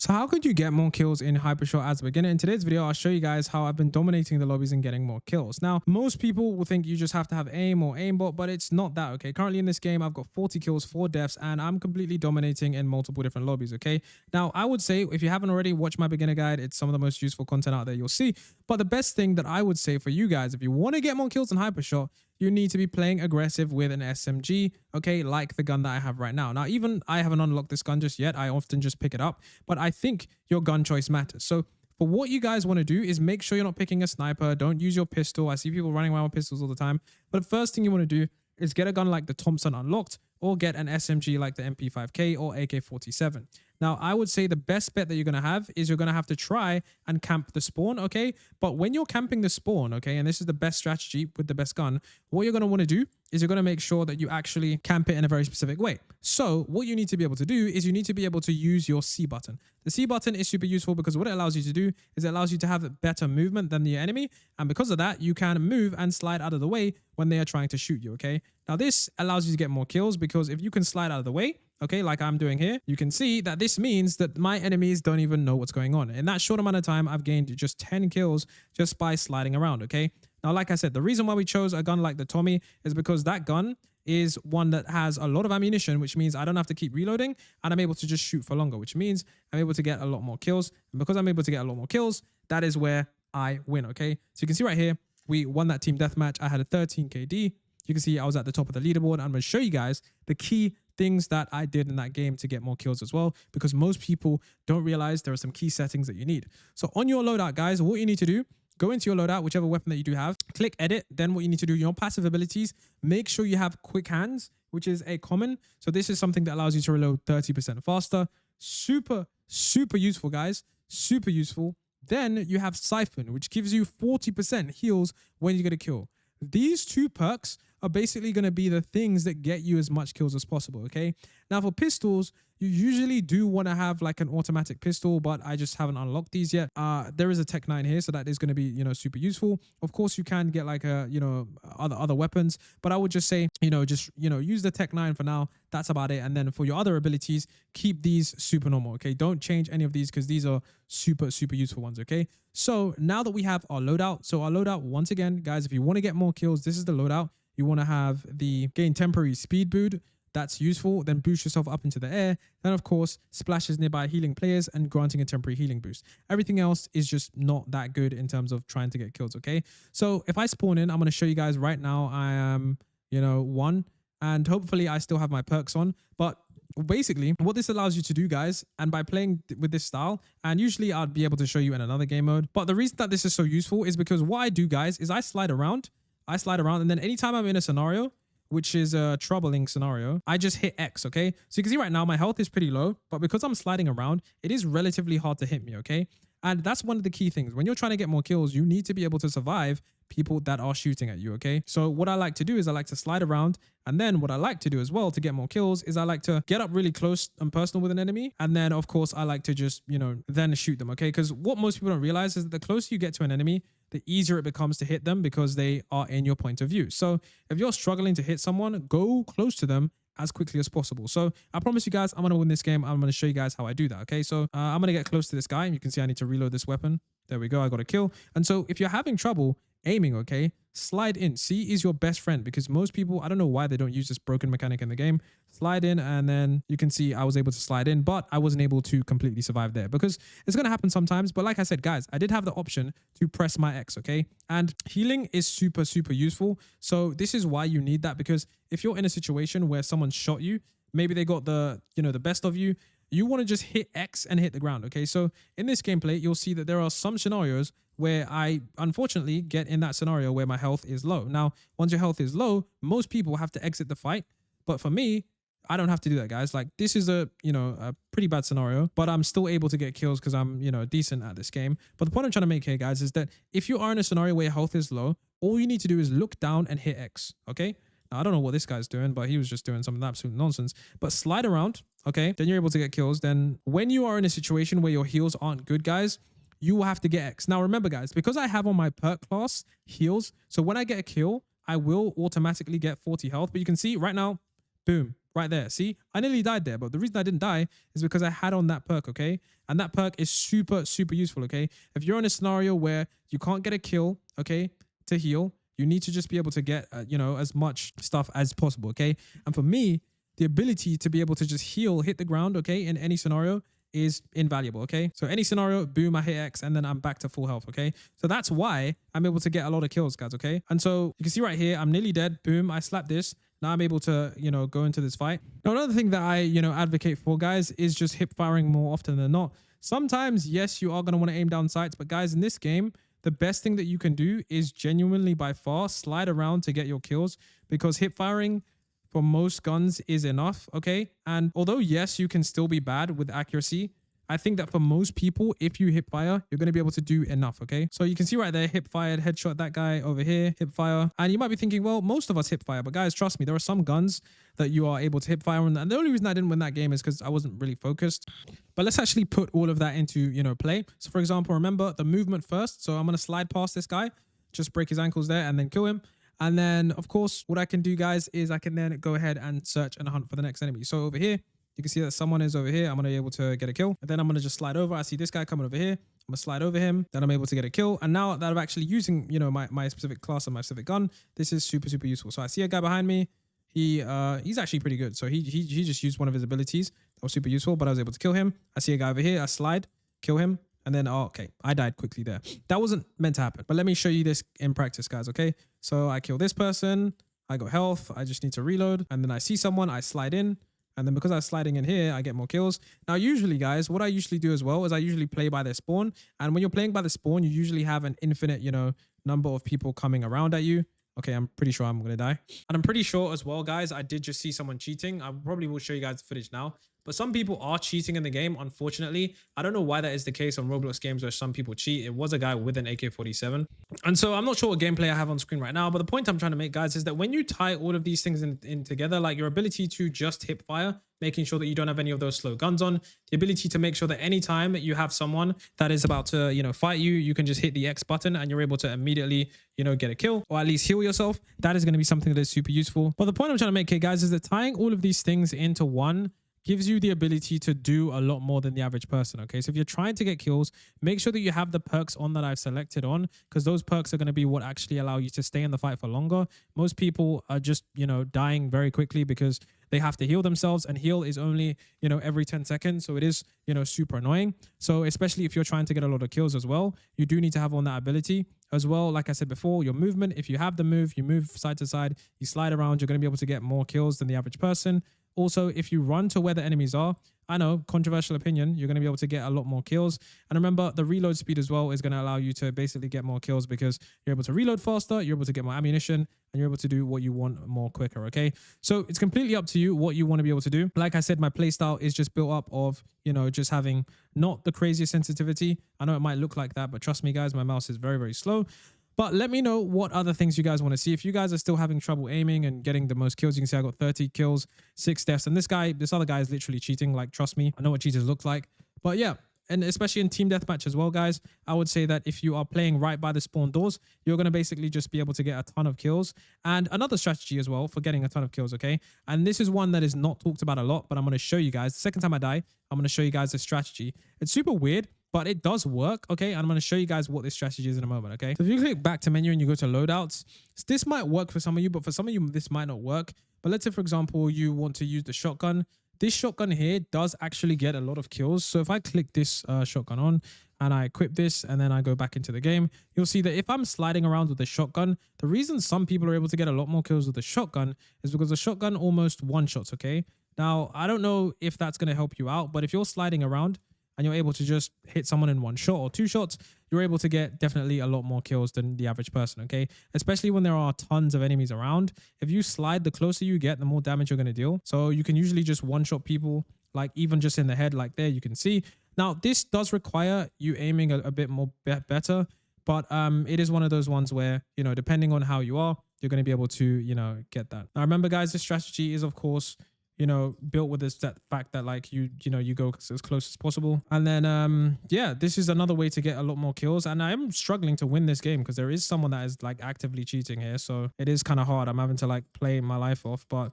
So how could you get more kills in Hypershot as a beginner? In today's video, I'll show you guys how I've been dominating the lobbies and getting more kills. Now, most people will think you just have to have aim or aimbot, but it's not that, okay? Currently in this game, I've got 40 kills, 4 deaths, and I'm completely dominating in multiple different lobbies, okay? Now, I would say if you haven't already watched my beginner guide, it's some of the most useful content out there you'll see. But the best thing that I would say for you guys, if you want to get more kills in Hypershot, you need to be playing aggressive with an SMG, okay, like the gun that I have right now. Now, even I haven't unlocked this gun just yet. I often just pick it up, but I think your gun choice matters. So for what you guys want to do is make sure you're not picking a sniper. Don't use your pistol. I see people running around with pistols all the time. But the first thing you want to do is get a gun like the Thompson unlocked or get an SMG like the MP5K or AK-47. Now, I would say the best bet that you're going to have is you're going to have to try and camp the spawn, okay? But when you're camping the spawn, okay, and this is the best strategy with the best gun, what you're going to want to do is you're going to make sure that you actually camp it in a very specific way. So what you need to be able to do is you need to be able to use your C button. The C button is super useful because what it allows you to do is it allows you to have better movement than the enemy. And because of that, you can move and slide out of the way when they are trying to shoot you, okay? Now, this allows you to get more kills because if you can slide out of the way, okay, like I'm doing here, you can see that this means that my enemies don't even know what's going on. In that short amount of time, I've gained just 10 kills just by sliding around, okay? Now, like I said, the reason why we chose a gun like the Tommy is because that gun is one that has a lot of ammunition, which means I don't have to keep reloading and I'm able to just shoot for longer, which means I'm able to get a lot more kills. And because I'm able to get a lot more kills, that is where I win, okay? So you can see right here, we won that team deathmatch. I had a 13 KD. You can see I was at the top of the leaderboard. I'm going to show you guys the key things that I did in that game to get more kills as well, because most people don't realize there are some key settings that you need. So on your loadout, guys, what you need to do, go into your loadout, whichever weapon that you do have, click edit. Then what you need to do, your passive abilities, make sure you have quick hands, which is a common. So this is something that allows you to reload 30% faster. Super, super useful, guys. Super useful. Then you have Siphon, which gives you 40% heals when you get a kill. These two perks are basically going to be the things that get you as much kills as possible, okay? Now, for pistols, you usually do want to have like an automatic pistol, but I just haven't unlocked these yet. There is a Tech 9 here, so that is going to be, super useful. Of course, you can get like a, other weapons, but I would just say, use the Tech 9 for now. That's about it. And then for your other abilities, keep these super normal, okay? Don't change any of these because these are super, super useful ones, okay? So now that we have our loadout, once again, guys, if you want to get more kills, this is the loadout. You want to have the gain temporary speed boost. That's useful. Then boost yourself up into the air. Then, of course, splashes nearby healing players and granting a temporary healing boost. Everything else is just not that good in terms of trying to get kills, okay? So if I spawn in, I'm going to show you guys right now. I am, 1. And hopefully I still have my perks on. But basically, what this allows you to do, guys, and by playing with this style, and usually I'd be able to show you in another game mode. But the reason that this is so useful is because what I do, guys, is I slide around, and then anytime I'm in a scenario, which is a troubling scenario, I just hit X, okay? So you can see right now my health is pretty low, but because I'm sliding around, it is relatively hard to hit me, okay? And that's one of the key things. When you're trying to get more kills, you need to be able to survive people that are shooting at you, okay? So what I like to do is I like to slide around, and then what I like to do as well to get more kills is I like to get up really close and personal with an enemy, and then of course I like to just, then shoot them, okay? Because what most people don't realize is that the closer you get to an enemy, the easier it becomes to hit them because they are in your point of view. So if you're struggling to hit someone, go close to them as quickly as possible. So I promise you guys, I'm going to win this game. I'm going to show you guys how I do that, okay? So I'm going to get close to this guy. You can see I need to reload this weapon. There we go. I got a kill. And so if you're having trouble aiming, okay, slide in. C is your best friend because most people, I don't know why they don't use this broken mechanic in the game. Slide in, and then you can see I was able to slide in, but I wasn't able to completely survive there because it's going to happen sometimes. But like I said, guys, I did have the option to press my X, okay? And healing is super, super useful. So this is why you need that, because if you're in a situation where someone shot you, maybe they got the, the best of you, you want to just hit X and hit the ground, okay? So in this gameplay, you'll see that there are some scenarios where I unfortunately get in that scenario where my health is low. Now, once your health is low, most people have to exit the fight. But for me, I don't have to do that, guys. Like, this is a pretty bad scenario, but I'm still able to get kills because I'm, decent at this game. But the point I'm trying to make here, guys, is that if you are in a scenario where your health is low, all you need to do is look down and hit X, okay? Now, I don't know what this guy's doing, but he was just doing some absolute nonsense. But slide around, okay? Then you're able to get kills. Then when you are in a situation where your heals aren't good, guys, you will have to get X. Now, remember, guys, because I have on my perk class heals, so when I get a kill, I will automatically get 40 health. But you can see right now, boom, right there. See, I nearly died there, but the reason I didn't die is because I had on that perk, okay? And that perk is super, super useful, okay? If you're in a scenario where you can't get a kill, okay, to heal, you need to just be able to get, you know, as much stuff as possible, okay? And for me, the ability to be able to just heal, hit the ground, okay, in any scenario is invaluable, okay? So any scenario, boom, I hit X and then I'm back to full health, okay? So that's why I'm able to get a lot of kills, guys, okay? And so you can see right here, I'm nearly dead. Boom, I slapped this. Now I'm able to, you know, go into this fight. Now, another thing that I, you know, advocate for, guys, is just hip firing more often than not. Sometimes, yes, you are going to want to aim down sights, but guys, in this game, the best thing that you can do is genuinely by far slide around to get your kills, because hip firing for most guns is enough, okay? And although, yes, you can still be bad with accuracy, I think that for most people, if you hip fire, you're going to be able to do enough, okay? So you can see right there, hip fired, headshot that guy over here, hip fire. And you might be thinking, well, most of us hip fire, but guys, trust me, there are some guns that you are able to hip fire on. And the only reason I didn't win that game is because I wasn't really focused. But let's actually put all of that into, you know, play. So for example, remember the movement first. So I'm going to slide past this guy, just break his ankles there and then kill him. And then, of course, what I can do, guys, is I can then go ahead and search and hunt for the next enemy. So over here, you can see that someone is over here. I'm going to be able to get a kill. And then I'm going to just slide over. I see this guy coming over here. I'm going to slide over him. Then I'm able to get a kill. And now that I'm actually using, you know, my specific class and my specific gun, this is super, super useful. So I see a guy behind me. He's actually pretty good. So he just used one of his abilities. That was super useful, but I was able to kill him. I see a guy over here. I slide, kill him. And then, oh, okay, I died quickly there. That wasn't meant to happen. But let me show you this in practice, guys, okay? So I kill this person. I got health. I just need to reload. And then I see someone. I slide in. And then because I'm sliding in here, I get more kills. Now, usually, guys, what I usually do as well is I usually play by their spawn. And when you're playing by the spawn, you usually have an infinite, you know, number of people coming around at you. Okay, I'm pretty sure I'm going to die. And I'm pretty sure as well, guys, I did just see someone cheating. I probably will show you guys the footage now. But some people are cheating in the game, unfortunately. I don't know why that is the case on Roblox games where some people cheat. It was a guy with an AK-47. And so I'm not sure what gameplay I have on screen right now. But the point I'm trying to make, guys, is that when you tie all of these things in together, like your ability to just hip fire, making sure that you don't have any of those slow guns on, the ability to make sure that anytime you have someone that is about to, you know, fight you, you can just hit the X button and you're able to immediately, you know, get a kill or at least heal yourself. That is going to be something that is super useful. But the point I'm trying to make here, guys, is that tying all of these things into one gives you the ability to do a lot more than the average person, okay? So if you're trying to get kills, make sure that you have the perks on that I've selected on, because those perks are going to be what actually allow you to stay in the fight for longer. Most people are just, you know, dying very quickly because they have to heal themselves, and heal is only, you know, every 10 seconds. So it is, you know, super annoying. So especially if you're trying to get a lot of kills as well, you do need to have on that ability as well. Like I said before, your movement, if you have the move, you move side to side, you slide around, you're going to be able to get more kills than the average person. Also, if you run to where the enemies are, I know, controversial opinion, you're going to be able to get a lot more kills. And remember, the reload speed as well is going to allow you to basically get more kills because you're able to reload faster, you're able to get more ammunition, and you're able to do what you want more quicker, okay? So it's completely up to you what you want to be able to do. Like I said, my playstyle is just built up of, you know, just having not the craziest sensitivity. I know it might look like that, but trust me, guys, my mouse is very, very slow. But let me know what other things you guys want to see. If you guys are still having trouble aiming and getting the most kills, you can see I got 30 kills, 6 deaths. And this other guy is literally cheating. Like, trust me, I know what cheaters look like. But yeah, and especially in team deathmatch as well, guys, I would say that if you are playing right by the spawn doors, you're going to basically just be able to get a ton of kills. And another strategy as well for getting a ton of kills, okay? And this is one that is not talked about a lot, but I'm going to show you guys. The second time I die, I'm going to show you guys this strategy. It's super weird, but it does work, okay? And I'm going to show you guys what this strategy is in a moment, okay? So if you click back to menu and you go to loadouts, this might work for some of you, but for some of you, this might not work. But let's say, for example, you want to use the shotgun. This shotgun here does actually get a lot of kills. So if I click this shotgun on and I equip this and then I go back into the game, you'll see that if I'm sliding around with the shotgun, the reason some people are able to get a lot more kills with the shotgun is because the shotgun almost one-shots, okay? Now, I don't know if that's going to help you out, but if you're sliding around and you're able to just hit someone in one shot or 2 shots, you're able to get definitely a lot more kills than the average person, okay? Especially when there are tons of enemies around. If you slide, the closer you get, the more damage you're going to deal. So you can usually just one-shot people, like even just in the head, like there, you can see. Now, this does require you aiming a bit more better, but it is one of those ones where, you know, depending on how you are, you're going to be able to, you know, get that. Now, remember, guys, this strategy is, of course, you know, built with this fact that like you go as close as possible. And then yeah, this is another way to get a lot more kills. And I am struggling to win this game because there is someone that is like actively cheating here, so it is kind of hard. I'm having to like play my life off, but